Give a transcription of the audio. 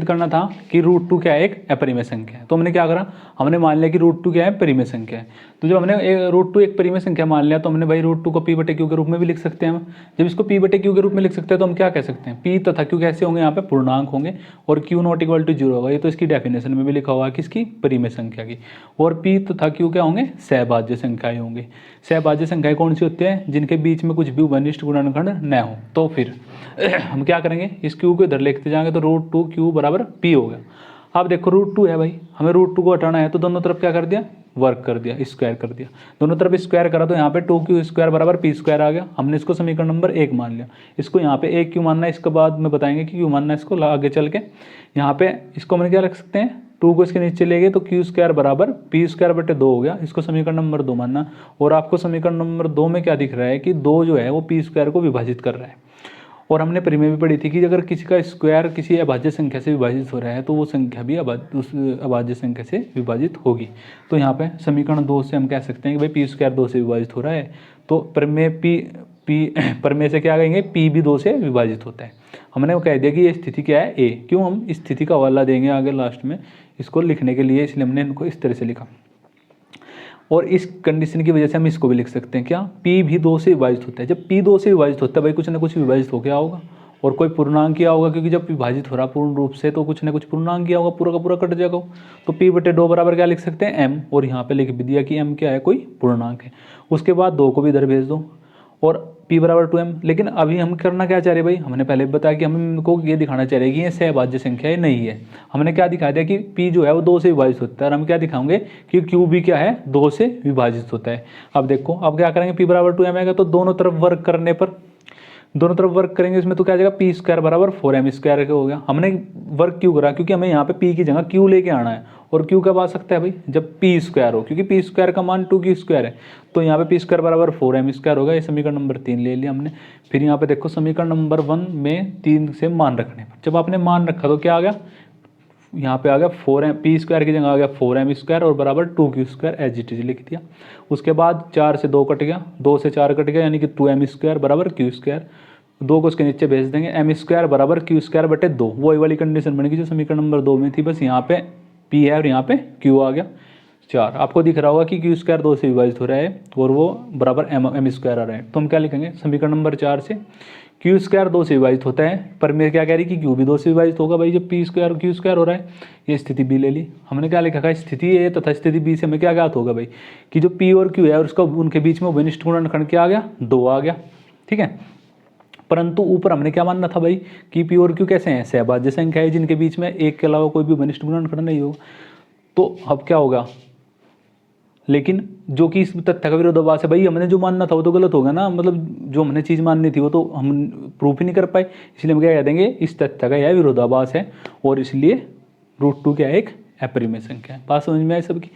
करना था कि रूट 2 क्या है, एक अपरिमेय संख्या है। तो हमने क्या करा, हमने मान लिया कि रूट 2 क्या है, परिमेय संख्या है। तो जब हमने रूट 2 एक परिमेय संख्या मान लिया तो हमने भाई रूट 2 को पी बटे क्यू के रूप में भी लिख सकते हैं हम। जब इसको पी बटे क्यू के रूप में लिख सकते हैं तो हम क्या कह सकते हैं, पी तथा क्यू कैसे होंगे, यहाँ पे पूर्णांक होंगे और क्यू नॉट इक्वल टू 0 होगा। ये तो इसकी डेफिनेशन में भी लिखा हुआ है किसकी, परिमेय संख्या की। और पी तथा क्यू क्या होंगे, सहभाज्य संख्याएं होंगे। सहभाज्य संख्याएं कौन सी होती है, जिनके बीच में कुछ भी उभयनिष्ठ गुणनखंड न हो। तो फिर हम क्या करेंगे, इस क्यू को इधर लिखते जाएंगे तो रूट 2 क्यू बराबर पी हो गया। अब देखो रूट 2 है भाई, हमें रूट 2 को हटाना है तो दोनों तरफ क्या कर दिया, वर्क कर दिया, स्क्वायर कर दिया। दोनों तरफ स्क्वायर करा तो यहाँ पे 2q स्क्वायर बराबर पी स्क्वायर आ गया। हमने इसको समीकरण नंबर 1 मान लिया। इसको यहाँ पे एक क्यू मानना है, इसके बाद में बताएंगे कि क्यों मानना है इसको आगे चल के। यहाँ पे इसको हम क्या रख सकते हैं, 2 को इसके नीचे ले गए तो क्यू स्क्वायर बराबर पी स्क्वायर बटे 2 हो गया। इसको समीकरण नंबर 2 मानना। और आपको समीकरण नंबर 2 में क्या दिख रहा है कि 2 जो है वो पी स्क्वायर को विभाजित कर रहा है। और हमने परिमेय भी पढ़ी थी कि अगर किसी का स्क्वायर किसी अभाज्य संख्या से विभाजित हो रहा है तो वो संख्या भी उस अभाज्य संख्या से विभाजित होगी। तो यहाँ पे समीकरण 2 से हम कह सकते हैं कि भाई पी स्क्वायर 2 से विभाजित हो रहा है। तो परिमेय से क्या कहेंगे, पी भी 2 से विभाजित होता है। हमने वो कह दिया कि ये स्थिति क्या है, ए। क्यों, हम इस स्थिति का हवाला देंगे आगे लास्ट में इसको लिखने के लिए, इसलिए हमने इनको इस तरह से लिखा। और इस कंडीशन की वजह से हम इसको भी लिख सकते हैं क्या, P भी 2 से विभाजित होता है। जब P 2 से विभाजित होता है भाई कुछ ना कुछ विभाजित हो गया होगा और कोई पूर्णांक किया होगा, क्योंकि जब विभाजित हो रहा पूर्ण रूप से तो कुछ ना कुछ पूर्णांक किया होगा, पूरा का पूरा कट जाएगा। तो P बटे 2 बराबर क्या लिख सकते हैं, M। और यहाँ पे लिख भी दिया कि M क्या है, कोई पूर्णांक है। उसके बाद 2 को भी इधर भेज दो और P बराबर 2M। लेकिन अभी हम करना क्या चाह रहे हैं भाई, हमने पहले बताया कि हम इनको ये दिखाना चाह रहे हैं कि ये सहभाज्य संख्या नहीं है। हमने क्या दिखा दिया कि P जो है वो 2 से विभाजित होता है और हम क्या दिखाएंगे कि Q भी क्या है, 2 से विभाजित होता है। अब देखो अब क्या करेंगे, P बराबर 2M आएगा तो दोनों तरफ वर्क करने पर, दोनों तरफ वर्क करेंगे इसमें तो क्या आ जाएगा, पी स्क्वायर बराबर 4m स्क्वायर हो गया। हमने वर्क क्यों करा, क्योंकि हमें यहाँ पे p की जगह q लेके आना है। और q कब आ सकता है भाई, जब p स्क्वायर हो, क्योंकि p स्क्वायर का मान 2q स्क्वायर है। तो यहाँ पे p स्क्वायर बराबर 4m स्क्वायर होगा। ये समीकरण नंबर 3 ले लिया हमने। फिर यहाँ पे देखो समीकरण नंबर 1 में 3 से मान रखने पर, जब आपने मान रखा तो क्या आ गया, यहाँ पे आ गया 4m, पी स्क्वायर की जगह आ गया 4m स्क्वायर और बराबर 2q square as it is लिख दिया। उसके बाद 4 से 2 कट गया, 2 से 4 कट गया, यानी कि 2m स्क्वायर बराबर q स्क्वायर। 2 को उसके नीचे भेज देंगे, m स्क्वायर बराबर q स्क्वायर बटे 2। वही वाली कंडीशन बनेगी जो समीकरण नंबर 2 में थी, बस यहाँ पे p है और यहाँ पे q आ गया 4। आपको दिख रहा होगा कि q स्क्वायर 2 से विभाजित हो रहा है और वो बराबर m स्क्वायर आ रहा है। तो हम क्या लिखेंगे, समीकरण नंबर 4 से q स्क्वायर 2 से विभाजित होता है, पर मैं क्या कह रही कि q भी 2 से विभाजित होगा भाई, जब p स्क्वायर q स्क्वायर हो रहा है। ये स्थिति b ले ली हमने, क्या लिखा है, स्थिति a तथा स्थिति b से हमें क्या ज्ञात होगा भाई, कि जो p और q है और उसका उनके बीच में उभयनिष्ठ गुणनखंड क्या आ गया, 2 आ गया। ठीक है, परंतु ऊपर हमने क्या मानना था भाई कि p और q कैसे हैं, सहभाज्य संख्या है जिनके बीच में एक के अलावा कोई भी उभयनिष्ठ गुणनखंड नहीं होगा। तो अब क्या होगा, लेकिन जो कि इस तथ्य का विरोधाभास है भाई, हमने जो मानना था वो तो गलत होगा ना, मतलब जो हमने चीज़ माननी थी वो तो हम प्रूफ ही नहीं कर पाए। इसलिए हम क्या कह देंगे, इस तथ्य का यह विरोधाभास है और इसलिए रूट 2 क्या है, एक अपरिमेय संख्या है। बात समझ में आई सबकी।